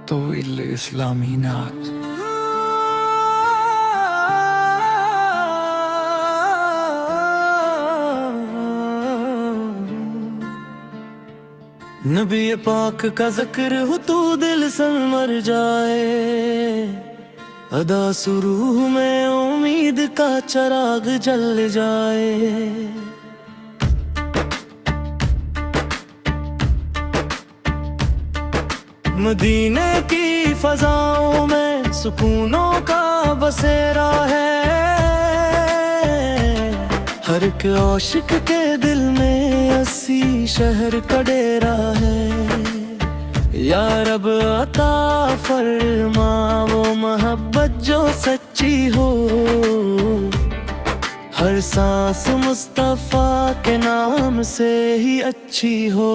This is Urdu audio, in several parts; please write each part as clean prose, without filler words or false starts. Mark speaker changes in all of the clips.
Speaker 1: طويل إسلامي نعت
Speaker 2: نبی پاک کا ذکر ہو تو دل سن مر جائے، ادا سروح میں امید کا چراغ جل جائے۔ مدینے کی فضاؤں میں سکونوں کا بسیرا ہے، ہر ایک عاشق کے دل میں اسی شہر کا ڈیرا ہے۔ یا رب عطا فرما وہ محبت جو سچی ہو، ہر سانس مصطفیٰ کے نام سے ہی اچھی ہو۔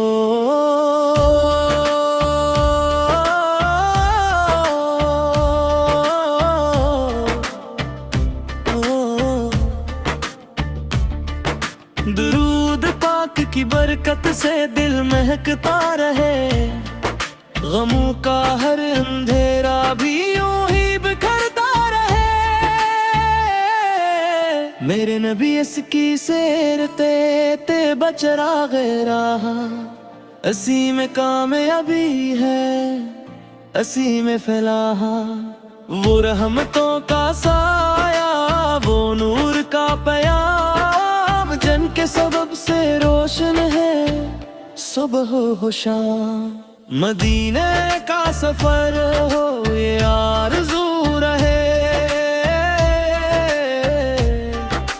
Speaker 2: درود پاک کی برکت سے دل مہکتا رہے، غموں کا ہر اندھیرا بھی یوں ہی بکھرتا رہے۔ میرے نبی اس کی سیرتے تے بچراغ راہ، اسی میں کامیابی ہے، اسی میں فلاح۔ وہ رحمتوں کا سایہ، وہ نور کا پیام، جن کے سبب سے روشن ہے صبح و شام۔ مدینے کا سفر ہو یہ آرزو رہے،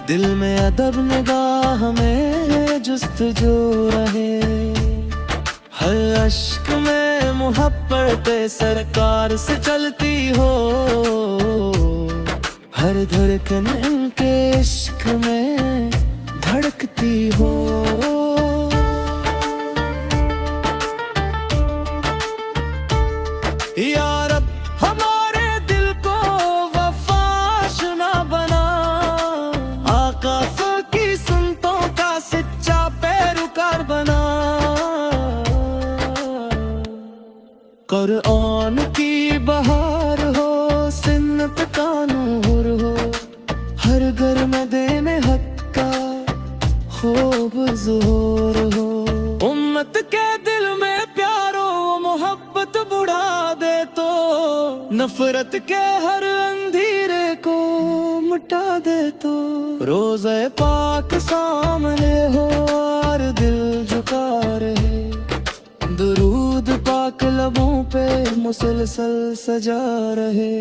Speaker 2: دل میں ادب نگاہ میں جستجو رہے۔ ہر اشک میں محبت سرکار سے چلتی ہو، ہر دھڑکن ان کے عشق میں دھڑکتی ہو۔ یا رب ہمارے دل کو وفاشنا بنا، آقا کی سنتوں کا سچا پیروکار بنا۔ قرآن کی بہار ہو، سنت کا نور ہو، ہر گھر میں دین حق کا خوب ظہور ہو۔ امت کے دل میں پیارو محبت بڑھا دے تو، نفرت کے ہر اندھیرے کو مٹا دے تو۔ روزہ پاک سامنے ہو اور دل جھکا رہے، درود پاک لبوں پہ مسلسل سجا رہے۔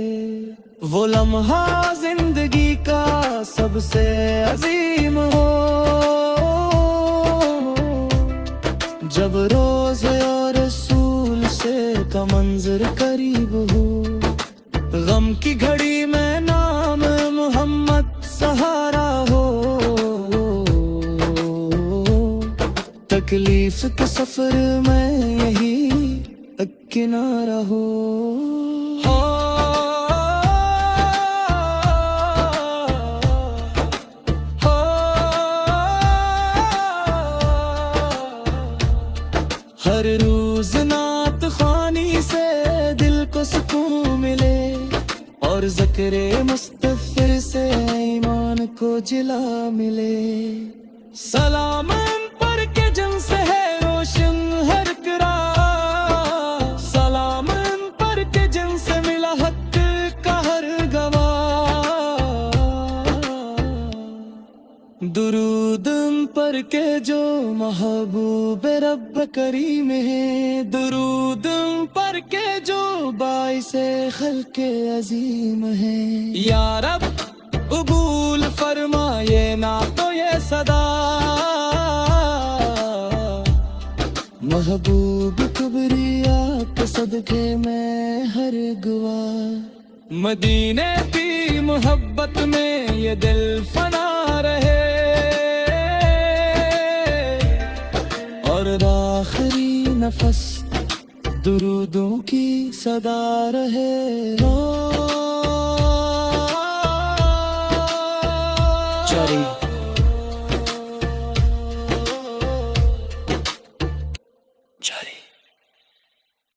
Speaker 2: وہ لمحہ زندگی کا سب سے عظیم ہو، جب روزے اور رسول سے کا منظر قریب ہو۔ غم کی گھڑی میں نام محمد سہارا ہو، تکلیف کے سفر میں یہی ایک کنارہ ہو۔ ہر روز نعت خوانی سے دل کو سکون ملے، اور ذکر مستغفر سے ایمان کو جلا ملے۔ سلام ان پر کے جن سے ہے روشن ہر راہ، سلام ان پر کے جن سے ملا حق کا ہر گواہ۔ درود ان پر کے جو محبوب رب کریم ہے، درود ان پر کے جو باعث خلق عظیم ہے۔ یا رب قبول فرمائے نا تو یہ صدا، محبوب کبریا کے صدقے میں ہر گواہ۔ مدینے کی محبت میں یہ دل فنا رہے، اور آخری نفس درودوں کی صدا رہے۔ بیچاری